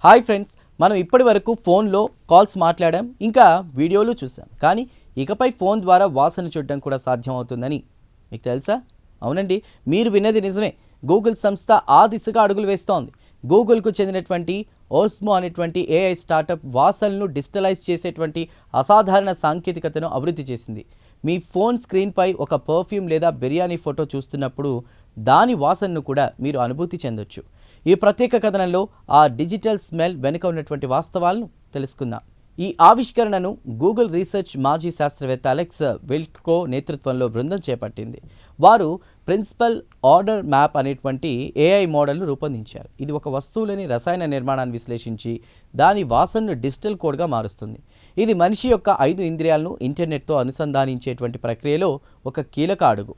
Hi friends, మనం ఇప్పటి వరకు ఫోన్లో కాల్స్ మాట్లాడాం, ఇంకా వీడియోలు చూసాం. కానీ ఇకపై ఫోన్ ద్వారా వాసన చూడడం కూడా సాధ్యం అవుతుందని మీకు తెలుసా? అవునండి, మీరు విన్నది నిజమే. గూగుల్ సంస్థ ఆ దిశగా అడుగులు వేస్తోంది. గూగుల్కు చెందినటువంటి ఓస్మో అనేటువంటి ఏఐ స్టార్టప్ వాసనలను డిజిటలైజ్ చేసేటువంటి అసాధారణ సాంకేతికతను అభివృద్ధి చేసింది. మీ ఫోన్ స్క్రీన్పై ఒక పర్ఫ్యూమ్ లేదా బిర్యానీ ఫోటో చూస్తున్నప్పుడు దాని వాసనను కూడా మీరు అనుభూతి చెందొచ్చు. ఈ ప్రత్యేక కథనంలో ఆ డిజిటల్ స్మెల్ వెనుక ఉన్నటువంటి వాస్తవాలను తెలుసుకుందాం. ఈ ఆవిష్కరణను గూగుల్ రీసెర్చ్ మాజీ శాస్త్రవేత్త అలెక్స్ విల్క్రో నేతృత్వంలో బృందం చేపట్టింది. వారు ప్రిన్సిపల్ ఆర్డర్ మ్యాప్ అనేటువంటి ఏఐ మోడల్ను రూపొందించారు. ఇది ఒక వస్తువులోని రసాయన నిర్మాణాన్ని విశ్లేషించి దాని వాసనను డిజిటల్ కోడ్గా మారుస్తుంది. ఇది మనిషి యొక్క 5 ఇంద్రియాలను ఇంటర్నెట్తో అనుసంధానించేటువంటి ప్రక్రియలో ఒక కీలక అడుగు.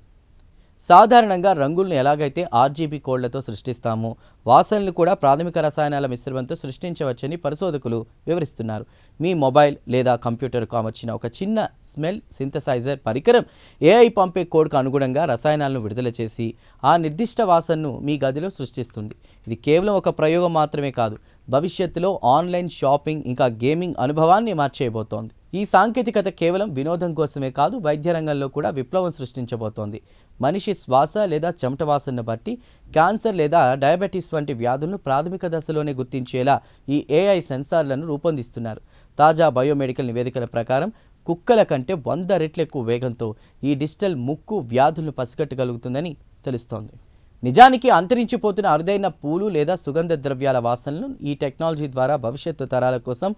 సాధారణంగా రంగులను ఎలాగైతే ఆర్జీబీ కోడ్లతో సృష్టిస్తామో, వాసనలు కూడా ప్రాథమిక రసాయనాల మిశ్రమంతో సృష్టించవచ్చని పరిశోధకులు వివరిస్తున్నారు. మీ మొబైల్ లేదా కంప్యూటర్కు అమర్చిన ఒక చిన్న స్మెల్ సింథసైజర్ పరికరం ఏఐ పంపే కోడ్కు అనుగుణంగా రసాయనాలను విడుదల చేసి ఆ నిర్దిష్ట వాసనను మీ గదిలో సృష్టిస్తుంది. ఇది కేవలం ఒక ప్రయోగం మాత్రమే కాదు, భవిష్యత్తులో ఆన్లైన్ షాపింగ్ ఇంకా గేమింగ్ అనుభవాన్ని మార్చేయబోతోంది. ఈ సాంకేతికత కేవలం వినోదం కోసమే కాదు, వైద్య రంగంలో కూడా విప్లవం సృష్టించబోతోంది. మనిషి శ్వాస లేదా చెమట వాసనను బట్టి క్యాన్సర్ లేదా డయాబెటీస్ వంటి వ్యాధులను ప్రాథమిక దశలోనే గుర్తించేలా ఈ ఏఐ సెన్సార్లను రూపొందిస్తున్నారు. తాజా బయోమెడికల్ నివేదికల ప్రకారం కుక్కల కంటే 100 రెట్లు ఎక్కువ వేగంతో ఈ డిజిటల్ ముక్కు వ్యాధులను పసిగట్టగలుగుతుందని తెలుస్తోంది. నిజానికి అంతరించిపోతున్న అరుదైన పూలు లేదా సుగంధ ద్రవ్యాల వాసనలను ఈ టెక్నాలజీ ద్వారా భవిష్యత్తు తరాల కోసం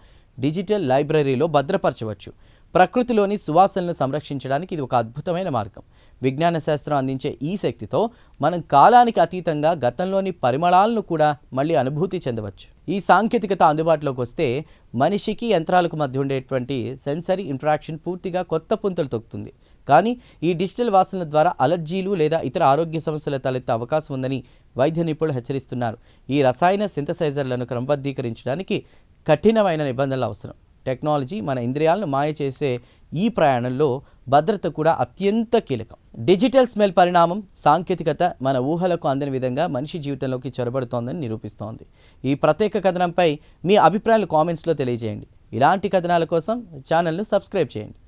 డిజిటల్ లైబ్రరీలో భద్రపరచవచ్చు. ప్రకృతిలోని సువాసనలను సంరక్షించడానికి ఇది ఒక అద్భుతమైన మార్గం. విజ్ఞాన శాస్త్రం అందించే ఈ శక్తితో మనం కాలానికి అతీతంగా గతంలోని పరిమళాలను కూడా మళ్ళీ అనుభూతి చెందవచ్చు. ఈ సాంకేతికత అందుబాటులోకి వస్తే మనిషికి యంత్రాలకు మధ్య ఉండేటువంటి సెన్సరీ ఇంటరాక్షన్ పూర్తిగా కొత్త పుంతలు తొక్కుతుంది. కానీ ఈ డిజిటల్ వాసనల ద్వారా అలర్జీలు లేదా ఇతర ఆరోగ్య సమస్యల తలెత్తే అవకాశం ఉందని వైద్య నిపుణులు హెచ్చరిస్తున్నారు. ఈ రసాయన సింథసైజర్లను క్రమబద్ధీకరించడానికి కఠినమైన నిబంధనలు అవసరం. టెక్నాలజీ మన ఇంద్రియాలను మాయ చేసే ఈ ప్రయాణంలో భద్రత కూడా అత్యంత కీలకం. డిజిటల్ స్మెల్ పరిణామం, సాంకేతికత మన ఊహలకు అందని విధంగా మనిషి జీవితంలోకి చొరబడుతోందని నిరూపిస్తోంది. ఈ ప్రత్యేక కథనంపై మీ అభిప్రాయాలు కామెంట్స్లో తెలియజేయండి. ఇలాంటి కథనాల కోసం ఛానల్ను సబ్స్క్రైబ్ చేయండి.